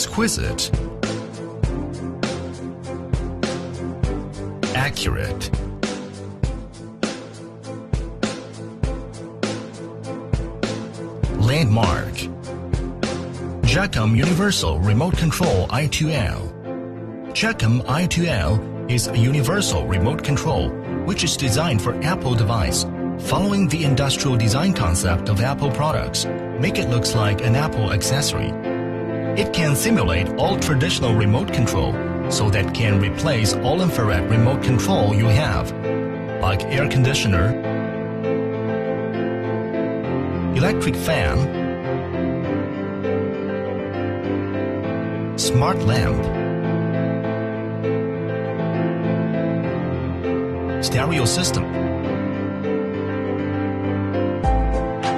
exquisite, accurate, landmark. Jakcom Universal Remote Control I2L. Jakcom I2L is a universal remote control which is designed for Apple device, following the industrial design concept of Apple products. Make it look like an Apple accessory. It can simulate all traditional remote control so that can replace all infrared remote control you have, like air conditioner, electric fan, smart lamp, stereo system,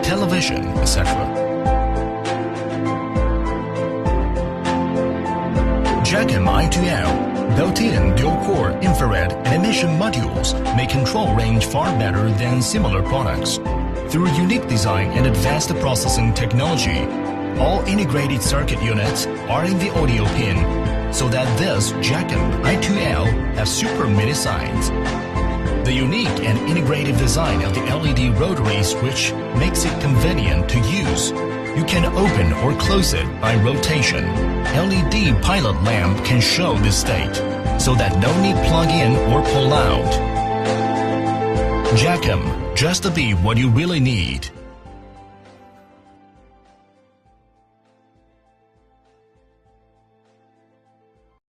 television, etc. Jakcom I2L built-in dual-core infrared and emission modules make control range far better than similar products. Through unique design and advanced processing technology, all integrated circuit units are in the audio pin, so that this Jakcom I2L has super mini size. The unique and integrated design of the LED rotary switch makes it convenient to use. You can open or close it by rotation. LED pilot lamp can show the state, so that no need plug in or pull out. Jakcom, just to be what you really need.